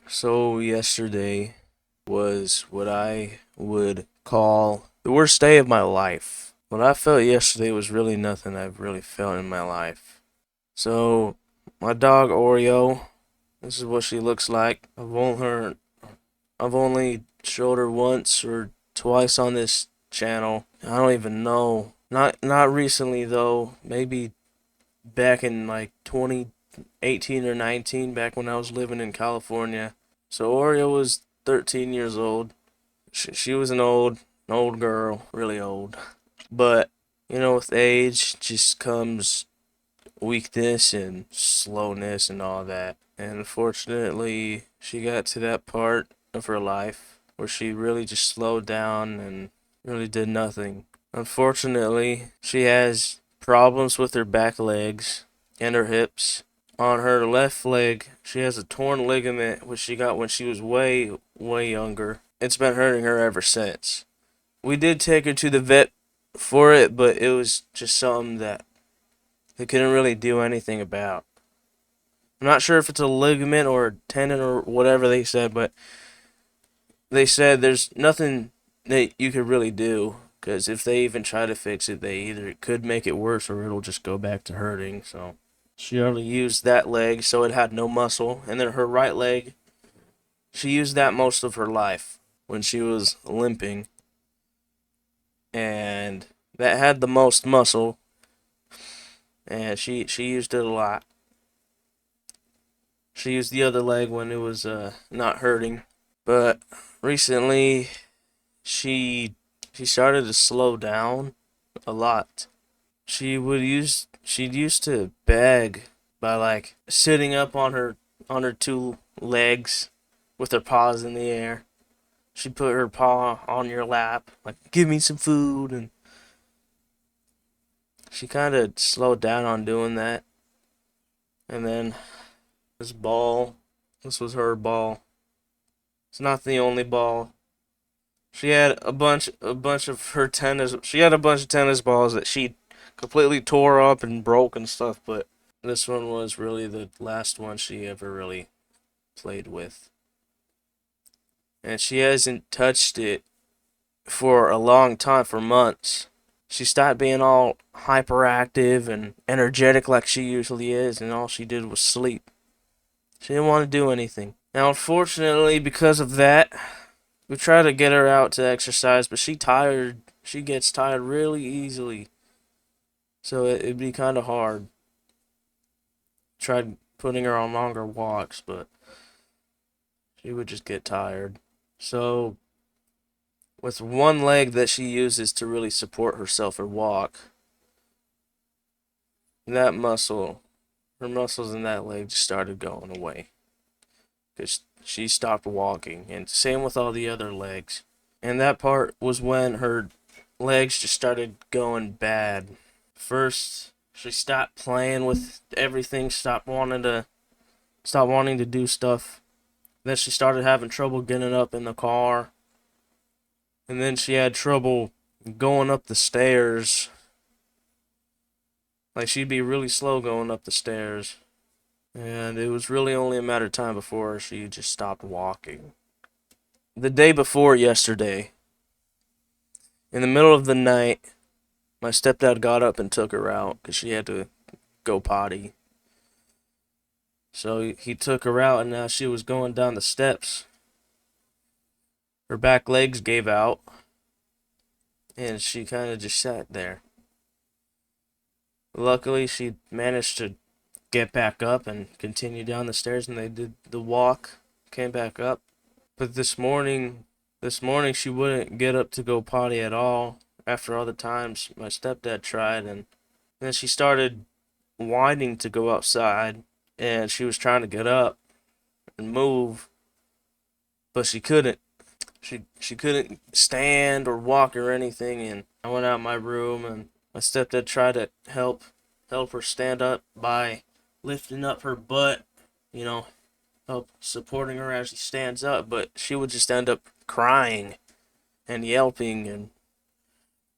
So yesterday was what I would call the worst day of my life. What I felt yesterday was really nothing I've really felt in my life. So my dog Oreo, this is what she looks like. I've only showed her once or twice on this channel. I don't even know. Not recently though. Maybe back in like 2018 or 19, back when I was living in California. So Oreo was 13 years old. She was an old girl, really old. But with age just comes weakness and slowness and all that. And unfortunately, she got to that part of her life where she really just slowed down and really did nothing. Unfortunately, she has problems with her back legs and her hips. On her left leg, she has a torn ligament, which she got when she was way, way younger. It's been hurting her ever since. We did take her to the vet for it, but it was just something that they couldn't really do anything about. I'm not sure if it's a ligament or a tendon or whatever they said, but they said there's nothing that you could really do because if they even try to fix it, they either could make it worse or it'll just go back to hurting. So she only used that leg, so it had no muscle, and then her right leg, she used that most of her life when she was limping, and that had the most muscle, and she used it a lot. She used the other leg when it was not hurting, but recently she she started to slow down a lot. She'd used to beg by like sitting up on her two legs with her paws in the air. She'd put her paw on your lap, like give me some food, and she kind of slowed down on doing that. And then this ball, this was her ball. It's not the only ball. She had a bunch of her tennis. She had a bunch of tennis balls that she completely tore up and broke and stuff. But this one was really the last one she ever really played with, and she hasn't touched it for a long time, for months. She stopped being all hyperactive and energetic like she usually is, and all she did was sleep. She didn't want to do anything. Now, unfortunately, because of that, we try to get her out to exercise, but she tired. She gets tired really easily, so it'd be kind of hard. Tried putting her on longer walks, but she would just get tired. So, with one leg that she uses to really support herself or walk, that muscle, her muscles in that leg just started going away because she stopped walking, and same with all the other legs. And that part was when her legs just started going bad. First, she stopped playing with everything, stop wanting to do stuff. Then she started having trouble getting up in the car. And then she had trouble going up the stairs. Like she'd be really slow going up the stairs. And it was really only a matter of time before she just stopped walking. The day before yesterday, in the middle of the night, my stepdad got up and took her out because she had to go potty. So he took her out, and now she was going down the steps. Her back legs gave out, and she kind of just sat there. Luckily, she managed to get back up and continue down the stairs, and they did the walk, came back up. But this morning she wouldn't get up to go potty at all. After all the times my stepdad tried, and then she started whining to go outside, and she was trying to get up and move, but she couldn't. She couldn't stand or walk or anything, and I went out my room, and my stepdad tried to help her stand up by lifting up her butt, you know, help supporting her as she stands up, but she would just end up crying and yelping and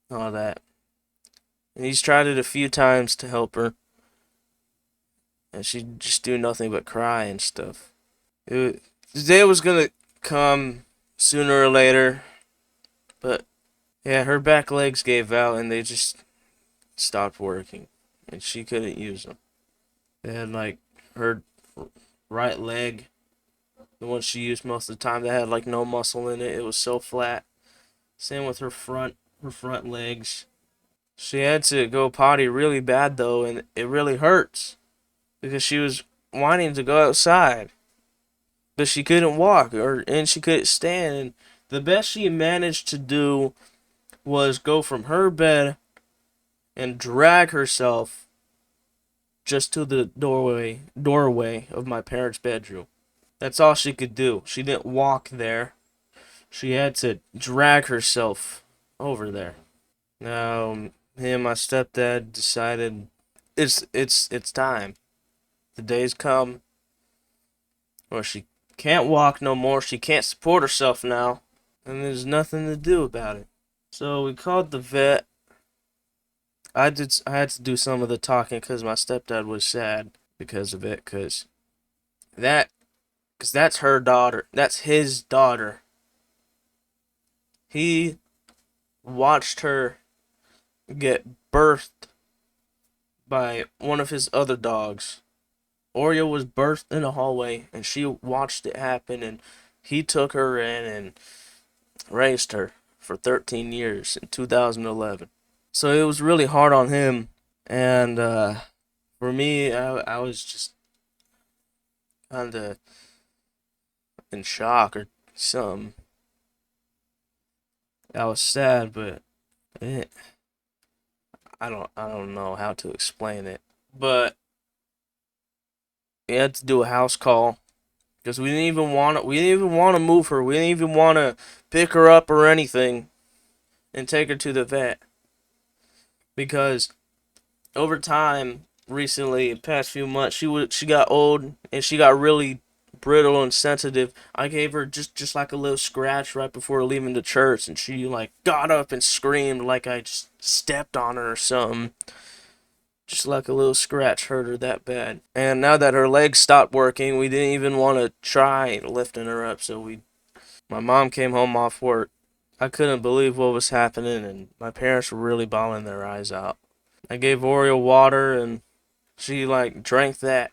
all that. And he's tried it a few times to help her, and she'd just do nothing but cry and stuff. The day was gonna come sooner or later, but yeah, her back legs gave out and they just stopped working, and she couldn't use them. They had like her right leg, the one she used most of the time, that had like no muscle in it. It was so flat. Same with her front legs. She had to go potty really bad though, and it really hurts because she was wanting to go outside, but she couldn't walk and she couldn't stand. And the best she managed to do was go from her bed and drag herself just to the doorway of my parents' bedroom. That's all she could do. She didn't walk there. She had to drag herself over there. Now, me and my stepdad decided it's time. The day's come where she can't walk no more. She can't support herself now, and there's nothing to do about it. So we called the vet. I had to do some of the talking because my stepdad was sad because of it. That because that's her daughter. That's his daughter. He watched her get birthed by one of his other dogs. Oreo was birthed in a hallway, and she watched it happen, and he took her in and raised her for 13 years in 2011. So it was really hard on him, and for me, I was just kind of in shock or something. I was sad, but it, I don't know how to explain it. But we had to do a house call because we didn't even want to move her. We didn't even want to pick her up or anything and take her to the vet because over time, recently, past few months, she got old and she got really brittle and sensitive. I gave her just like a little scratch right before leaving the church, and she like got up and screamed like I just stepped on her or something. Just like a little scratch hurt her that bad. And now that her legs stopped working, we didn't even want to try lifting her up. My mom came home off work. I couldn't believe what was happening, and my parents were really bawling their eyes out. I gave Oreo water, and she like drank it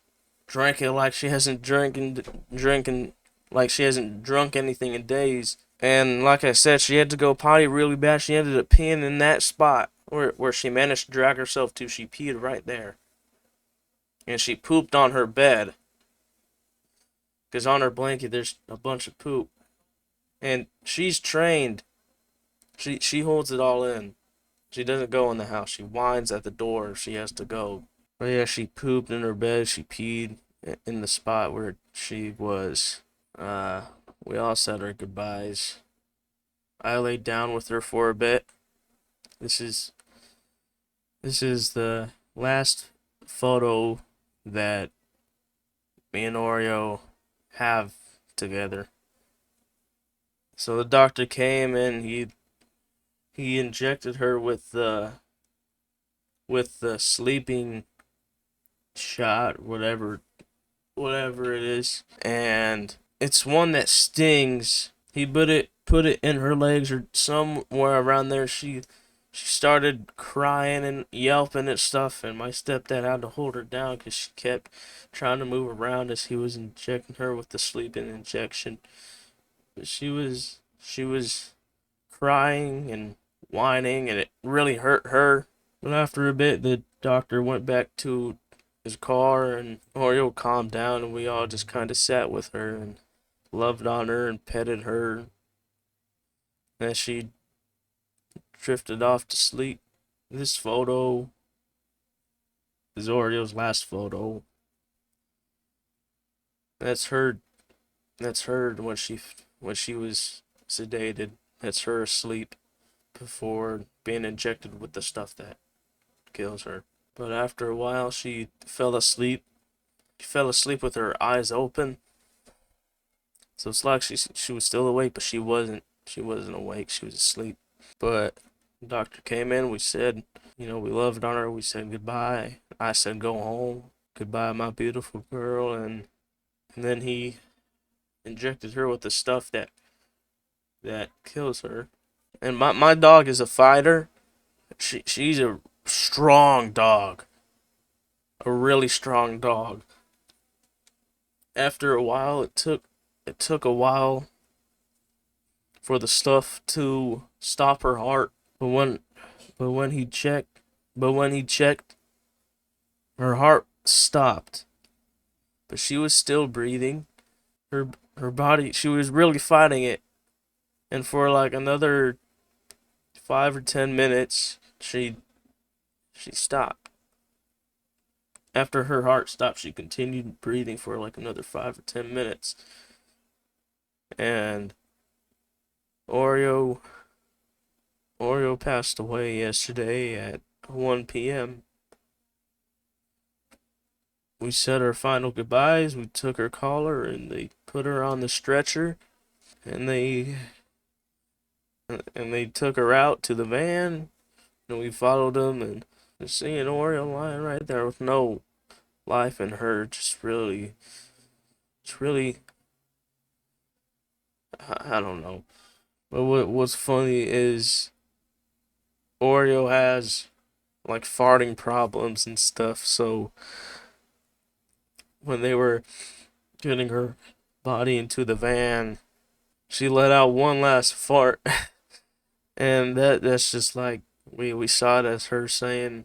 like she hasn't drinking like she hasn't drunk anything in days. And like I said, she had to go potty really bad. She ended up peeing in that spot where she managed to drag herself to. She peed right there, and she pooped on her bed because on her blanket there's a bunch of poop. And she's trained. She holds it all in. She doesn't go in the house. She whines at the door if she has to go. But yeah, she pooped in her bed. She peed in the spot where she was. Uh, we all said our goodbyes. I laid down with her for a bit. This is this is the last photo that me and Oreo have together. So the doctor came and he injected her with the sleeping shot, whatever it is, and it's one that stings. He put it in her legs or somewhere around there. She started crying and yelping and stuff, and my stepdad had to hold her down because she kept trying to move around as he was injecting her with the sleeping injection. But she was crying and whining, and it really hurt her. But after a bit, the doctor went back to his car, and Oreo calmed down, and we all just kind of sat with her and loved on her and petted her as she drifted off to sleep. This photo is Oreo's last photo. That's her. That's her when she was sedated. That's her asleep before being injected with the stuff that kills her. But after a while, she fell asleep. She fell asleep with her eyes open. So it's like she was still awake, but she wasn't. She wasn't awake. She was asleep. But the doctor came in. We said, we loved on her. We said goodbye. I said go home. Goodbye, my beautiful girl. And then injected her with the stuff that kills her. And my dog is a fighter. She's a strong dog, a really strong dog. After a while, it took a while for the stuff to stop her heart. But but when he checked, but when he checked, her heart stopped. But she was still breathing. Her her body, she was really fighting it. And for like another 5 or 10 minutes, she stopped. After her heart stopped, she continued breathing for like another 5 or 10 minutes. And Oreo Oreo passed away yesterday at 1 p.m. We said our final goodbyes. We took her collar and they put her on the stretcher, and they took her out to the van, and we followed them, and just seeing Oreo lying right there with no life in her, just really, I don't know. But what's funny is Oreo has like farting problems and stuff, so when they were getting her body into the van, she let out one last fart, and that's just like we saw it as her saying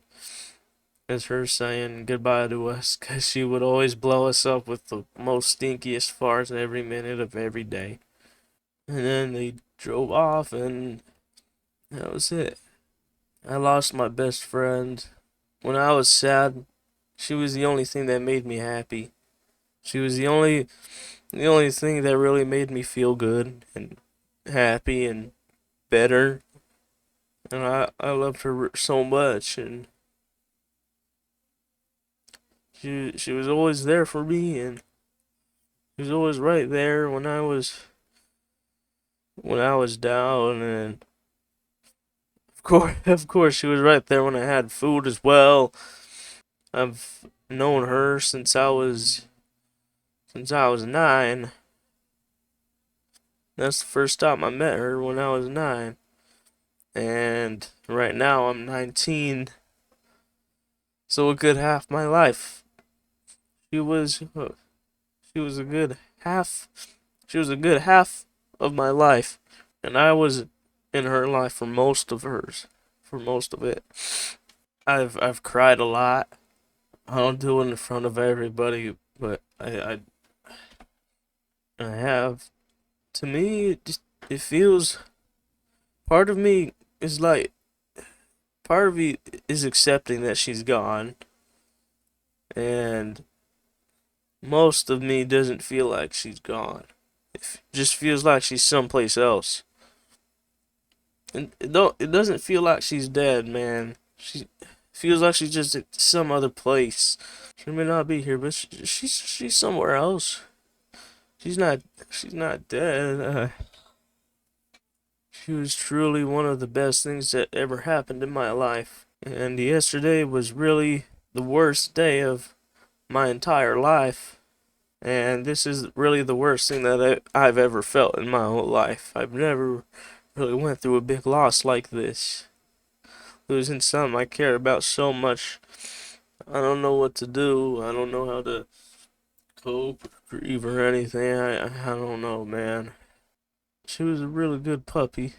goodbye to us, because she would always blow us up with the most stinkiest farts every minute of every day. And then they drove off, and that was it. I lost my best friend. When I was sad, she was the only thing that made me happy. She was the only thing that really made me feel good and happy and better. And I loved her so much, and she was always there for me, and she was always right there when I was down, and of course she was right there when I had food as well. I've known her since I was 9. That's the first time I met her, when I was 9. And right now I'm 19. So a good half my life. She was she was a good half she was a good half of my life. And I was in her life for most of hers. For most of it. I've cried a lot. I don't do it in front of everybody, but I have. To me, it feels, part of me is like, part of me is accepting that she's gone, and most of me doesn't feel like she's gone. It just feels like she's someplace else. And it doesn't feel like she's dead, man. She feels like she's just at some other place. She may not be here, but she's somewhere else. She's not dead. She was truly one of the best things that ever happened in my life. And yesterday was really the worst day of my entire life. And this is really the worst thing that I've ever felt in my whole life. I've never really went through a big loss like this. Losing something I care about so much. I don't know what to do. I don't know how to cope, grieve, or anything. I don't know, man. She was a really good puppy.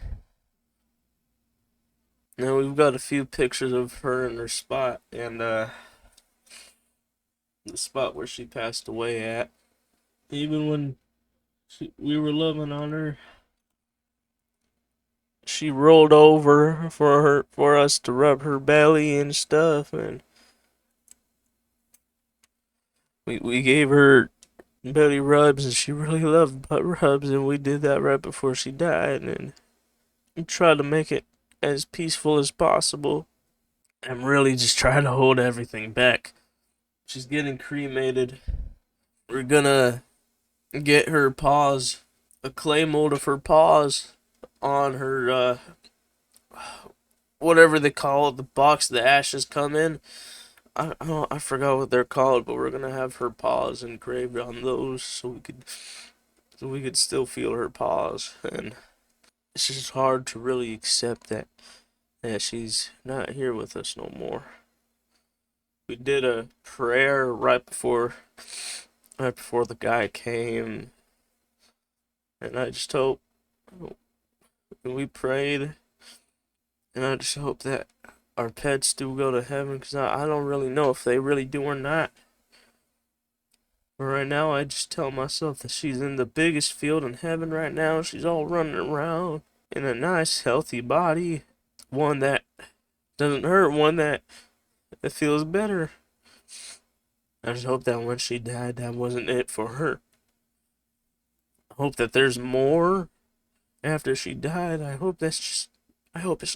Now we've got a few pictures of her in her spot, and the spot where she passed away at. Even when we were loving on her, she rolled over for us to rub her belly and stuff, and we gave her belly rubs, and she really loved butt rubs, and we did that right before she died, and we tried to make it as peaceful as possible. I'm really just trying to hold everything back. She's getting cremated. We're gonna get her paws, a clay mold of her paws, on her, whatever they call it, the box the ashes come in. I forgot what they're called, but we're gonna have her paws engraved on those, we could still feel her paws, and it's just hard to really accept that she's not here with us no more. We did a prayer right before the guy came, and I just hope, and we prayed, and I just hope that our pets do go to heaven, because I don't really know if they really do or not. But right now, I just tell myself that she's in the biggest field in heaven right now. She's all running around in a nice, healthy body. One that doesn't hurt, one that feels better. I just hope that when she died, that wasn't it for her. I hope that there's more after she died. I hope it's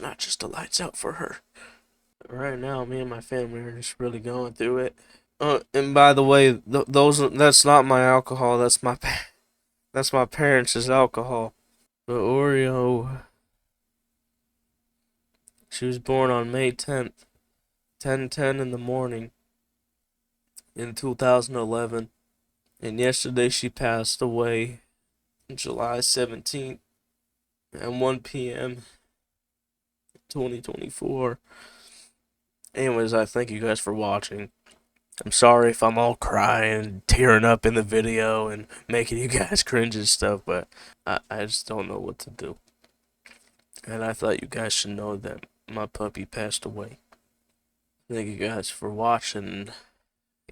not just the lights out for her. Right now, me and my family are just really going through it. And by the way, that's not my alcohol. That's my parents' alcohol. The Oreo. She was born on May 10th, 10:10 in the morning in 2011, and yesterday she passed away, July 17th at 1 p.m. 2024. Anyways, I thank you guys for watching. I'm sorry if I'm all crying, tearing up in the video, and making you guys cringe and stuff, but I just don't know what to do. And I thought you guys should know that my puppy passed away. Thank you guys for watching.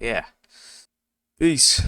Yeah. Peace.